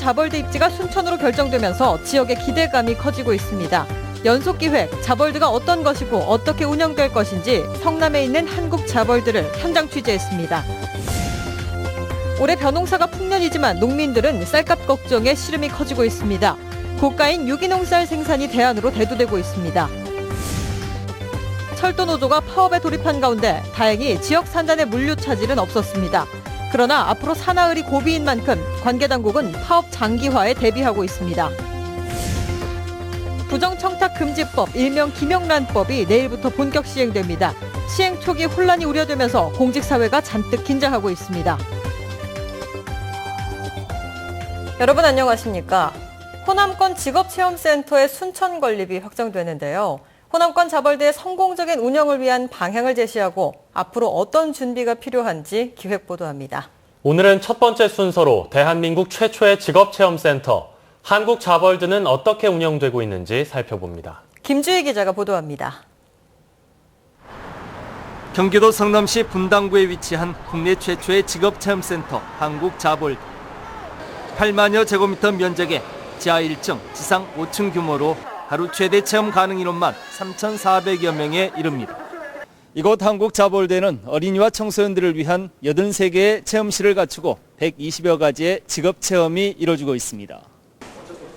자벌드 입지가 순천으로 결정되면서 지역의 기대감이 커지고 있습니다. 연속기획, 자벌드가 어떤 것이고 어떻게 운영될 것인지 성남에 있는 한국자벌드를 현장 취재했습니다. 올해 벼농사가 풍년이지만 농민들은 쌀값 걱정에 시름이 커지고 있습니다. 고가인 유기농 쌀 생산이 대안으로 대두되고 있습니다. 철도노조가 파업에 돌입한 가운데 다행히 지역 산단의 물류 차질은 없었습니다. 그러나 앞으로 사나흘이 고비인 만큼 관계당국은 파업 장기화에 대비하고 있습니다. 부정청탁금지법, 일명 김영란법이 내일부터 본격 시행됩니다. 시행 초기 혼란이 우려되면서 공직사회가 잔뜩 긴장하고 있습니다. 여러분 안녕하십니까? 호남권 직업체험센터의 순천 건립이 확정되는데요. 호남권 자벌드의 성공적인 운영을 위한 방향을 제시하고 앞으로 어떤 준비가 필요한지 기획보도합니다. 오늘은 첫 번째 순서로 대한민국 최초의 직업체험센터 한국자벌드는 어떻게 운영되고 있는지 살펴봅니다. 김주희 기자가 보도합니다. 경기도 성남시 분당구에 위치한 국내 최초의 직업체험센터 한국자벌드. 8만여 제곱미터 면적에 지하 1층, 지상 5층 규모로 하루 최대 체험 가능 인원만 3,400여 명에 이릅니다. 이곳 한국자벌드에는 어린이와 청소년들을 위한 83개의 체험실을 갖추고 120여 가지의 직업체험이 이뤄지고 있습니다.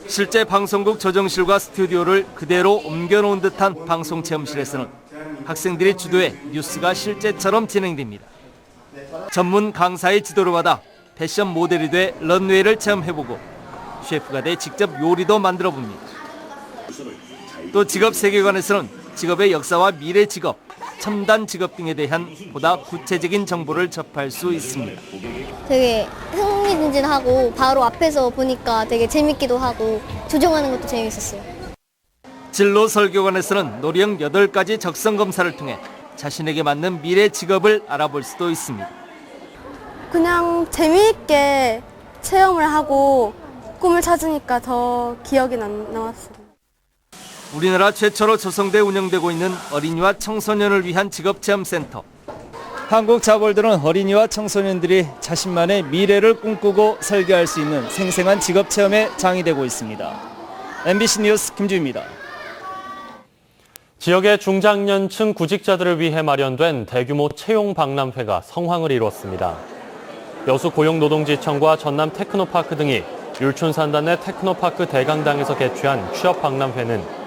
실제 방송국 조정실과 스튜디오를 그대로 옮겨놓은 듯한 방송체험실에서는 학생들이 주도해 뉴스가 실제처럼 진행됩니다. 전문 강사의 지도를 받아 패션 모델이 돼 런웨이를 체험해보고 셰프가 돼 직접 요리도 만들어봅니다. 또 직업 세계관에서는 직업의 역사와 미래 직업, 첨단 직업 등에 대한 보다 구체적인 정보를 접할 수 있습니다. 되게 흥미진진하고 바로 앞에서 보니까 되게 재밌기도 하고 조정하는 것도 재밌었어요. 진로 설교관에서는 노령 8가지 적성 검사를 통해 자신에게 맞는 미래 직업을 알아볼 수도 있습니다. 그냥 재미있게 체험을 하고 꿈을 찾으니까 더 기억에 남았어요. 우리나라 최초로 조성돼 운영되고 있는 어린이와 청소년을 위한 직업체험센터. 한국자벌드는 어린이와 청소년들이 자신만의 미래를 꿈꾸고 설계할 수 있는 생생한 직업체험의 장이 되고 있습니다. MBC 뉴스 김주희입니다. 지역의 중장년층 구직자들을 위해 마련된 대규모 채용 박람회가 성황을 이뤘습니다. 여수 고용노동지청과 전남 테크노파크 등이 율촌산단 내 테크노파크 대강당에서 개최한 취업 박람회는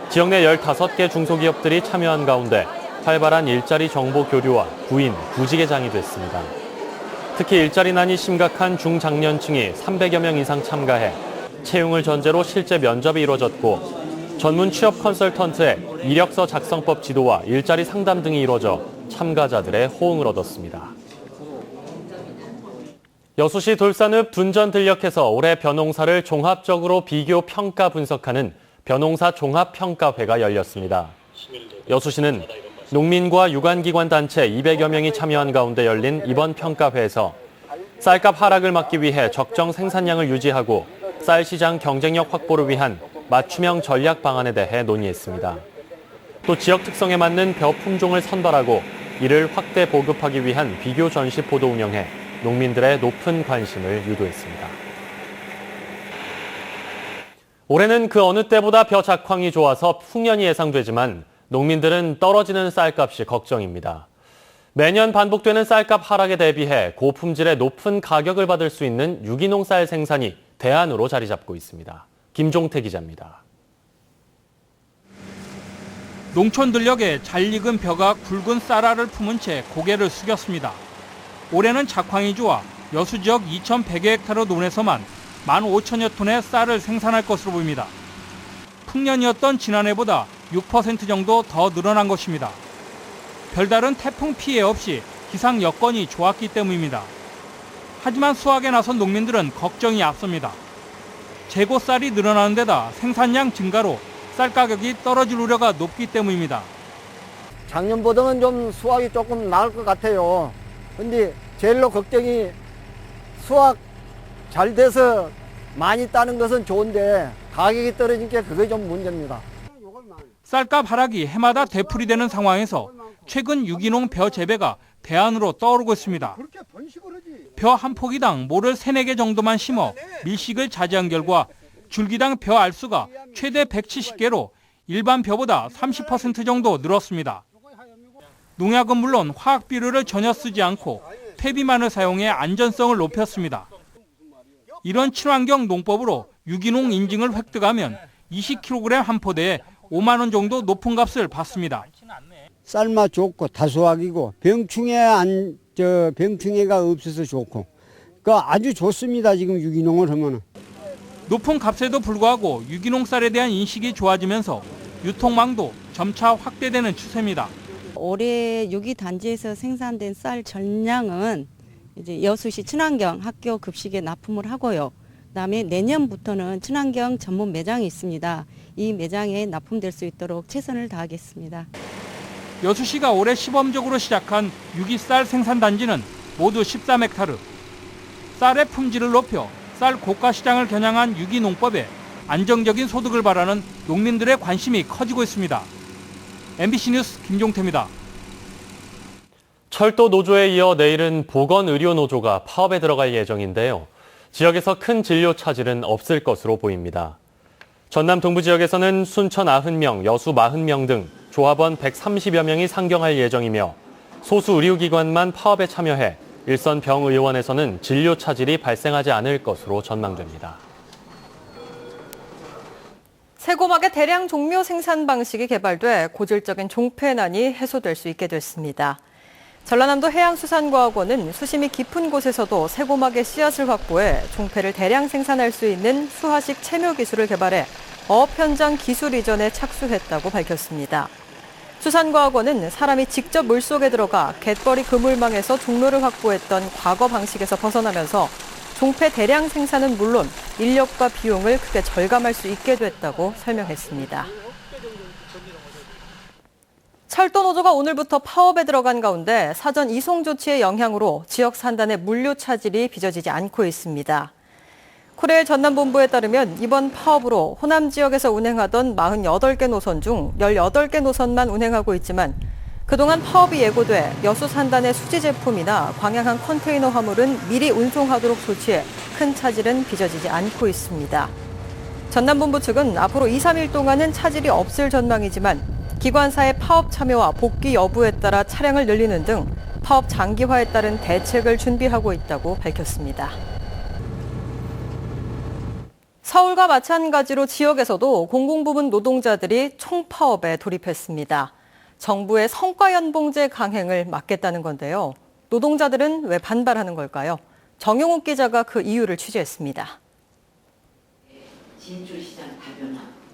지역 내 15개 중소기업들이 참여한 가운데 활발한 일자리 정보 교류와 구인, 구직의 장이 됐습니다. 특히 일자리난이 심각한 중장년층이 300여 명 이상 참가해 채용을 전제로 실제 면접이 이루어졌고 전문 취업 컨설턴트의 이력서 작성법 지도와 일자리 상담 등이 이루어져 참가자들의 호응을 얻었습니다. 여수시 돌산읍 둔전들녘에서 올해 벼농사를 종합적으로 비교 평가 분석하는 벼농사 종합평가회가 열렸습니다. 여수시는 농민과 유관기관 단체 200여 명이 참여한 가운데 열린 이번 평가회에서 쌀값 하락을 막기 위해 적정 생산량을 유지하고 쌀 시장 경쟁력 확보를 위한 맞춤형 전략 방안에 대해 논의했습니다. 또 지역 특성에 맞는 벼 품종을 선발하고 이를 확대 보급하기 위한 비교 전시포도 운영해 농민들의 높은 관심을 유도했습니다. 올해는 그 어느 때보다 벼 작황이 좋아서 풍년이 예상되지만 농민들은 떨어지는 쌀값이 걱정입니다. 매년 반복되는 쌀값 하락에 대비해 고품질의 높은 가격을 받을 수 있는 유기농 쌀 생산이 대안으로 자리 잡고 있습니다. 김종태 기자입니다. 농촌 들녘에 잘 익은 벼가 굵은 쌀알을 품은 채 고개를 숙였습니다. 올해는 작황이 좋아 여수 지역 2,100여 헥타르 논에서만 15,000여 톤의 쌀을 생산할 것으로 보입니다. 풍년이었던 지난해보다 6% 정도 더 늘어난 것입니다. 별다른 태풍 피해 없이 기상 여건이 좋았기 때문입니다. 하지만 수확에 나선 농민들은 걱정이 앞섭니다. 재고 쌀이 늘어나는 데다 생산량 증가로 쌀 가격이 떨어질 우려가 높기 때문입니다. 작년보다는 좀 수확이 조금 나을 것 같아요. 근데 제일로 걱정이 수확 잘 돼서 많이 따는 것은 좋은데 가격이 떨어진 게 그게 좀 문제입니다. 쌀값 하락이 해마다 되풀이되는 상황에서 최근 유기농 벼 재배가 대안으로 떠오르고 있습니다. 벼 한 포기당 모를 3-4개 정도만 심어 밀식을 자제한 결과 줄기당 벼 알수가 최대 170개로 일반 벼보다 30% 정도 늘었습니다. 농약은 물론 화학 비료를 전혀 쓰지 않고 퇴비만을 사용해 안전성을 높였습니다. 이런 친환경 농법으로 유기농 인증을 획득하면 20kg 한 포대에 5만 원 정도 높은 값을 받습니다. 쌀맛 좋고 다소하기고 병충해가 없어서 좋고 아주 좋습니다. 지금 유기농을 하면은. 높은 값에도 불구하고 유기농 쌀에 대한 인식이 좋아지면서 유통망도 점차 확대되는 추세입니다. 올해 유기단지에서 생산된 쌀 전량은 이제 여수시 친환경 학교 급식에 납품을 하고요. 그다음에 내년부터는 친환경 전문 매장이 있습니다. 이 매장에 납품될 수 있도록 최선을 다하겠습니다. 여수시가 올해 시범적으로 시작한 유기쌀 생산단지는 모두 13헥타르. 쌀의 품질을 높여 쌀 고가 시장을 겨냥한 유기농법에 안정적인 소득을 바라는 농민들의 관심이 커지고 있습니다. MBC 뉴스 김종태입니다. 철도 노조에 이어 내일은 보건의료노조가 파업에 들어갈 예정인데요. 지역에서 큰 진료 차질은 없을 것으로 보입니다. 전남 동부 지역에서는 순천 90명, 여수 40명 등 조합원 130여 명이 상경할 예정이며 소수 의료기관만 파업에 참여해 일선 병의원에서는 진료 차질이 발생하지 않을 것으로 전망됩니다. 세고막의 대량 종묘 생산 방식이 개발돼 고질적인 종폐난이 해소될 수 있게 됐습니다. 전라남도 해양수산과학원은 수심이 깊은 곳에서도 세고막의 씨앗을 확보해 종폐를 대량 생산할 수 있는 수화식 채묘 기술을 개발해 어업 현장 기술 이전에 착수했다고 밝혔습니다. 수산과학원은 사람이 직접 물속에 들어가 갯벌이 그물망에서 종묘를 확보했던 과거 방식에서 벗어나면서 종폐 대량 생산은 물론 인력과 비용을 크게 절감할 수 있게 됐다고 설명했습니다. 철도노조가 오늘부터 파업에 들어간 가운데 사전 이송 조치의 영향으로 지역 산단의 물류 차질이 빚어지지 않고 있습니다. 코레일 전남본부에 따르면 이번 파업으로 호남 지역에서 운행하던 48개 노선 중 18개 노선만 운행하고 있지만 그동안 파업이 예고돼 여수 산단의 수지 제품이나 광양항 컨테이너 화물은 미리 운송하도록 조치해 큰 차질은 빚어지지 않고 있습니다. 전남본부 측은 앞으로 2-3일 동안은 차질이 없을 전망이지만 기관사의 파업 참여와 복귀 여부에 따라 차량을 늘리는 등 파업 장기화에 따른 대책을 준비하고 있다고 밝혔습니다. 서울과 마찬가지로 지역에서도 공공부문 노동자들이 총파업에 돌입했습니다. 정부의 성과연봉제 강행을 막겠다는 건데요. 노동자들은 왜 반발하는 걸까요? 정용욱 기자가 그 이유를 취재했습니다.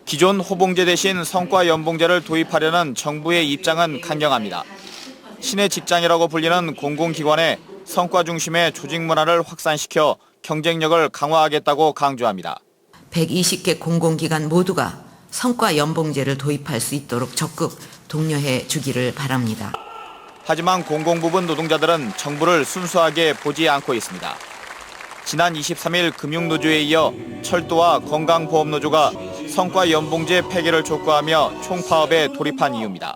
기존 호봉제 대신 성과연봉제를 도입하려는 정부의 입장은 강경합니다. 신의 직장이라고 불리는 공공기관에 성과 중심의 조직 문화를 확산시켜 경쟁력을 강화하겠다고 강조합니다. 120개 공공기관 모두가 성과연봉제를 도입할 수 있도록 적극 독려해 주기를 바랍니다. 하지만 공공부문 노동자들은 정부를 순수하게 보지 않고 있습니다. 지난 23일 금융노조에 이어 철도와 건강보험노조가 성과연봉제 폐기를 촉구하며 총파업에 돌입한 이유입니다.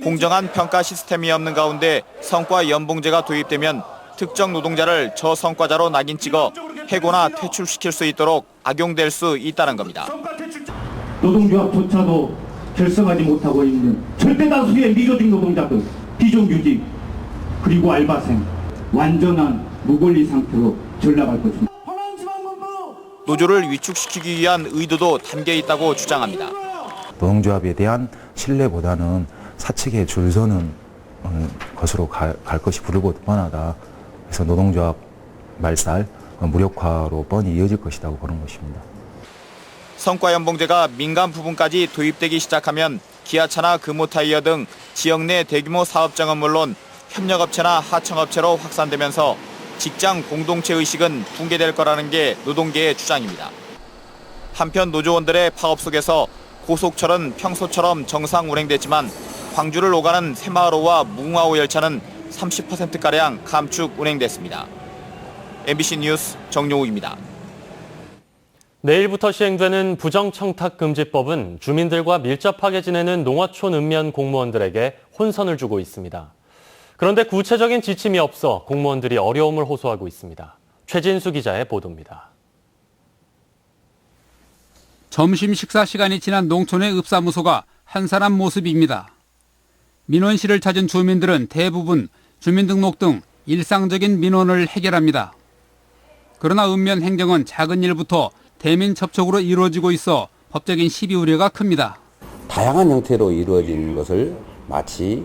공정한 평가 시스템이 없는 가운데 성과연봉제가 도입되면 특정 노동자를 저성과자로 낙인 찍어 해고나 퇴출시킬 수 있도록 악용될 수 있다는 겁니다. 노동조합조차도 결성하지 못하고 있는 절대 다수의 미조직 노동자들, 비정규직, 그리고 알바생, 완전한 무권리 상태로 전락할 것입니다. 노조를 위축시키기 위한 의도도 담겨 있다고 주장합니다. 노동조합에 대한 신뢰보다는 사측에 줄 서는 것으로 갈 것이 부르고 뻔하다. 그래서 노동조합 말살, 무력화로 뻔히 이어질 것이라고 보는 것입니다. 성과연봉제가 민간 부분까지 도입되기 시작하면 기아차나 금호타이어 등 지역 내 대규모 사업장은 물론 협력업체나 하청업체로 확산되면서 직장 공동체 의식은 붕괴될 거라는 게 노동계의 주장입니다. 한편 노조원들의 파업 속에서 고속철은 평소처럼 정상 운행됐지만 광주를 오가는 새마을호와 무궁화호 열차는 30%가량 감축 운행됐습니다. MBC 뉴스 정용욱입니다. 내일부터 시행되는 부정청탁금지법은 주민들과 밀접하게 지내는 농어촌 읍면 공무원들에게 혼선을 주고 있습니다. 그런데 구체적인 지침이 없어 공무원들이 어려움을 호소하고 있습니다. 최진수 기자의 보도입니다. 점심 식사 시간이 지난 농촌의 읍사무소가 한 사람 모습입니다. 민원실을 찾은 주민들은 대부분 주민등록 등 일상적인 민원을 해결합니다. 그러나 읍면 행정은 작은 일부터 대민 접촉으로 이루어지고 있어 법적인 시비 우려가 큽니다. 다양한 형태로 이루어진 것을 마치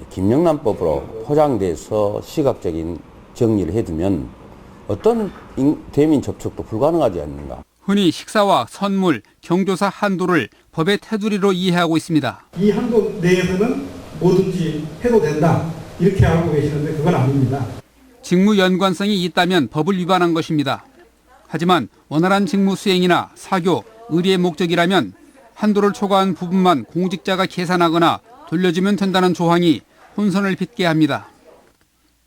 김영란법으로 포장돼서 시각적인 정리를 해두면 어떤 대민 접촉도 불가능하지 않는가. 흔히 식사와 선물, 경조사 한도를 법의 테두리로 이해하고 있습니다. 이 한도 내에서는 뭐든지 해도 된다. 이렇게 알고 계시는데 그건 아닙니다. 직무 연관성이 있다면 법을 위반한 것입니다. 하지만 원활한 직무 수행이나 사교, 의리의 목적이라면 한도를 초과한 부분만 공직자가 계산하거나 돌려주면 된다는 조항이 혼선을 빚게 합니다.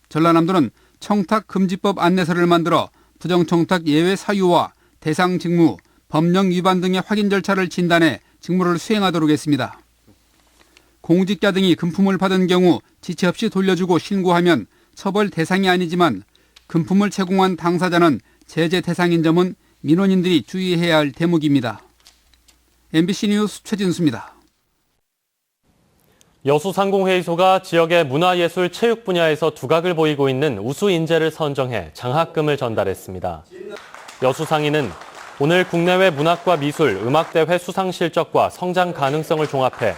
전라남도는 청탁금지법 안내서를 만들어 부정청탁 예외 사유와 대상 직무, 법령 위반 등의 확인 절차를 진단해 직무를 수행하도록 했습니다. 공직자 등이 금품을 받은 경우 지체 없이 돌려주고 신고하면 처벌 대상이 아니지만 금품을 제공한 당사자는 제재 대상인 점은 민원인들이 주의해야 할 대목입니다. MBC 뉴스 최진수입니다. 여수상공회의소가 지역의 문화예술 체육 분야에서 두각을 보이고 있는 우수 인재를 선정해 장학금을 전달했습니다. 여수상인은 오늘 국내외 문학과 미술, 음악대회 수상 실적과 성장 가능성을 종합해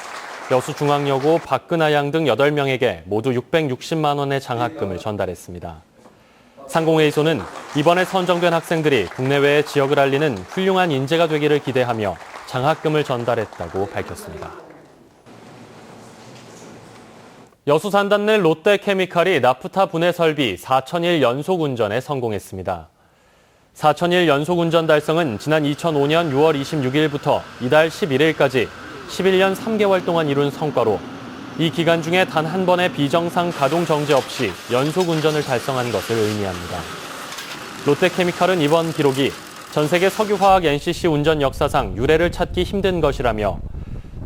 여수중앙여고 박근아 양 등 8명에게 모두 660만 원의 장학금을 전달했습니다. 상공회의소는 이번에 선정된 학생들이 국내외의 지역을 알리는 훌륭한 인재가 되기를 기대하며 장학금을 전달했다고 밝혔습니다. 여수 산단 내 롯데케미칼이 나프타 분해 설비 4,000일 연속 운전에 성공했습니다. 4,000일 연속 운전 달성은 지난 2005년 6월 26일부터 이달 11일까지 11년 3개월 동안 이룬 성과로 이 기간 중에 단 한 번의 비정상 가동 정지 없이 연속 운전을 달성한 것을 의미합니다. 롯데케미칼은 이번 기록이 전 세계 석유화학 NCC 운전 역사상 유례를 찾기 힘든 것이라며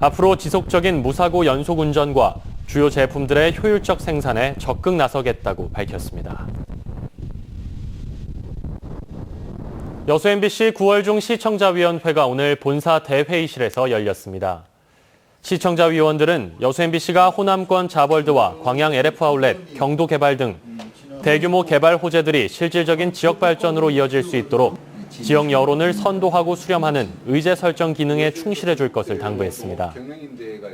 앞으로 지속적인 무사고 연속 운전과 주요 제품들의 효율적 생산에 적극 나서겠다고 밝혔습니다. 여수 MBC 9월 중 시청자위원회가 오늘 본사 대회의실에서 열렸습니다. 시청자위원들은 여수 MBC가 호남권 자벌드와 광양 LF 아울렛, 경도 개발 등 대규모 개발 호재들이 실질적인 지역 발전으로 이어질 수 있도록 지역 여론을 선도하고 수렴하는 의제 설정 기능에 충실해 줄 것을 당부했습니다.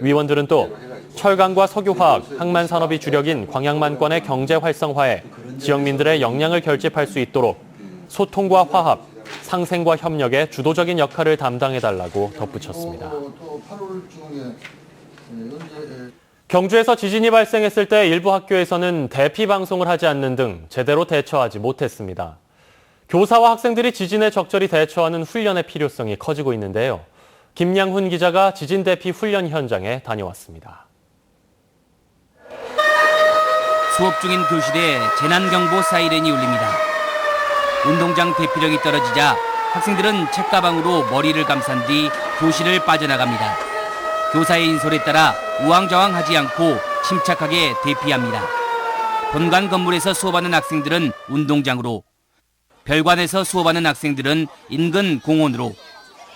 위원들은 또 철강과 석유화학, 항만 산업이 주력인 광양만권의 경제 활성화에 지역민들의 역량을 결집할 수 있도록 소통과 화합, 상생과 협력에 주도적인 역할을 담당해달라고 덧붙였습니다. 경주에서 지진이 발생했을 때 일부 학교에서는 대피 방송을 하지 않는 등 제대로 대처하지 못했습니다. 교사와 학생들이 지진에 적절히 대처하는 훈련의 필요성이 커지고 있는데요. 김양훈 기자가 지진 대피 훈련 현장에 다녀왔습니다. 수업 중인 교실에 재난경보 사이렌이 울립니다. 운동장 대피력이 떨어지자 학생들은 책가방으로 머리를 감싼 뒤 교실을 빠져나갑니다. 교사의 인솔에 따라 우왕좌왕하지 않고 침착하게 대피합니다. 본관 건물에서 수업하는 학생들은 운동장으로, 별관에서 수업하는 학생들은 인근 공원으로,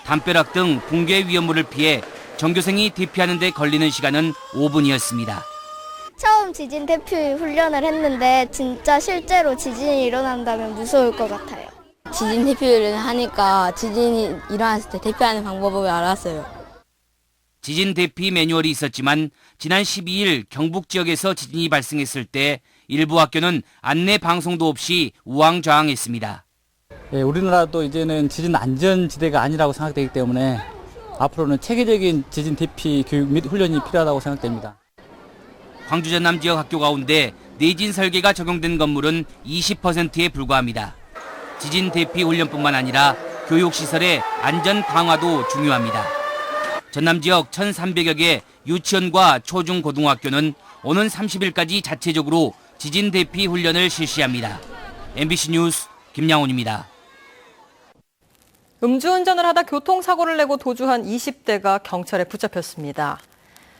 담벼락 등 붕괴 위험물을 피해 전교생이 대피하는 데 걸리는 시간은 5분이었습니다. 처음 지진 대피 훈련을 했는데 진짜 실제로 지진이 일어난다면 무서울 것 같아요. 지진 대피를 하니까 지진이 일어났을 때 대피하는 방법을 알았어요. 지진 대피 매뉴얼이 있었지만 지난 12일 경북 지역에서 지진이 발생했을 때 일부 학교는 안내 방송도 없이 우왕좌왕했습니다. 예, 우리나라도 이제는 지진 안전지대가 아니라고 생각되기 때문에 앞으로는 체계적인 지진 대피 교육 및 훈련이 필요하다고 생각됩니다. 광주 전남 지역 학교 가운데 내진 설계가 적용된 건물은 20%에 불과합니다. 지진 대피 훈련뿐만 아니라 교육시설의 안전 강화도 중요합니다. 전남 지역 1,300여 개 유치원과 초중고등학교는 오는 30일까지 자체적으로 지진 대피 훈련을 실시합니다. MBC 뉴스 김양훈입니다. 음주운전을 하다 교통사고를 내고 도주한 20대가 경찰에 붙잡혔습니다.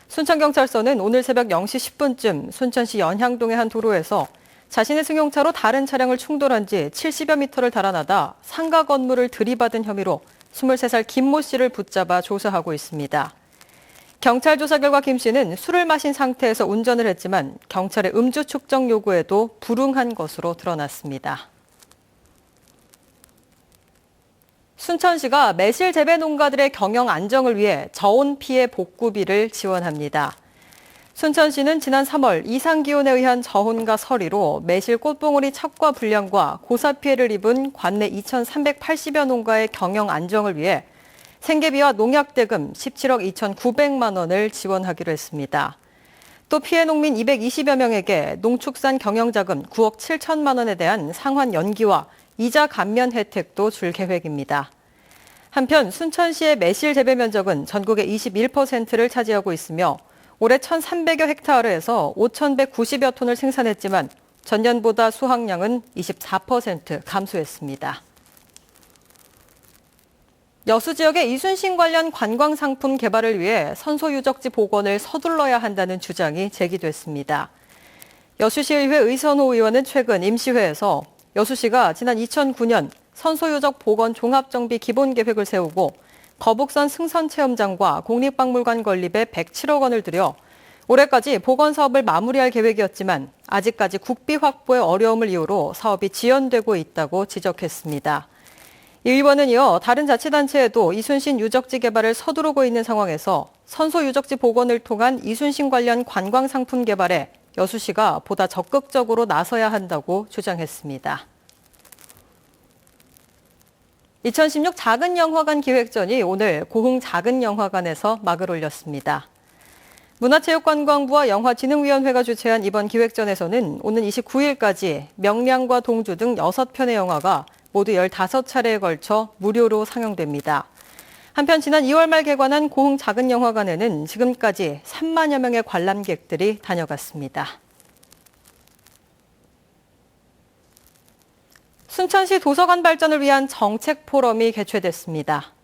순천경찰서는 오늘 새벽 0시 10분쯤 순천시 연향동의 한 도로에서 자신의 승용차로 다른 차량을 충돌한 지 70여 미터를 달아나다 상가 건물을 들이받은 혐의로 23살 김모 씨를 붙잡아 조사하고 있습니다. 경찰 조사 결과 김 씨는 술을 마신 상태에서 운전을 했지만 경찰의 음주 측정 요구에도 불응한 것으로 드러났습니다. 순천시가 매실 재배 농가들의 경영 안정을 위해 저온 피해 복구비를 지원합니다. 순천시는 지난 3월 이상기온에 의한 저온과 서리로 매실 꽃봉오리 착과 불량과 고사 피해를 입은 관내 2,380여 농가의 경영 안정을 위해 생계비와 농약대금 17억 2,900만 원을 지원하기로 했습니다. 또 피해 농민 220여 명에게 농축산 경영자금 9억 7천만 원에 대한 상환 연기와 이자 감면 혜택도 줄 계획입니다. 한편 순천시의 매실 재배 면적은 전국의 21%를 차지하고 있으며 올해 1,300여 헥타르에서 5,190여 톤을 생산했지만 전년보다 수확량은 24% 감소했습니다. 여수 지역의 이순신 관련 관광 상품 개발을 위해 선소 유적지 복원을 서둘러야 한다는 주장이 제기됐습니다. 여수시의회 의선호 의원은 최근 임시회에서 여수시가 지난 2009년 선소유적 복원 종합정비 기본계획을 세우고 거북선 승선체험장과 국립박물관 건립에 107억 원을 들여 올해까지 복원 사업을 마무리할 계획이었지만 아직까지 국비 확보의 어려움을 이유로 사업이 지연되고 있다고 지적했습니다. 이 의원은 이어 다른 자치단체에도 이순신 유적지 개발을 서두르고 있는 상황에서 선소 유적지 복원을 통한 이순신 관련 관광 상품 개발에 여수시가 보다 적극적으로 나서야 한다고 주장했습니다. 2016 작은영화관 기획전이 오늘 고흥 작은영화관에서 막을 올렸습니다. 문화체육관광부와 영화진흥위원회가 주최한 이번 기획전에서는 오는 29일까지 명량과 동주 등 6편의 영화가 모두 15차례에 걸쳐 무료로 상영됩니다. 한편 지난 2월 말 개관한 고흥 작은영화관에는 지금까지 3만여 명의 관람객들이 다녀갔습니다. 순천시 도서관 발전을 위한 정책 포럼이 개최됐습니다.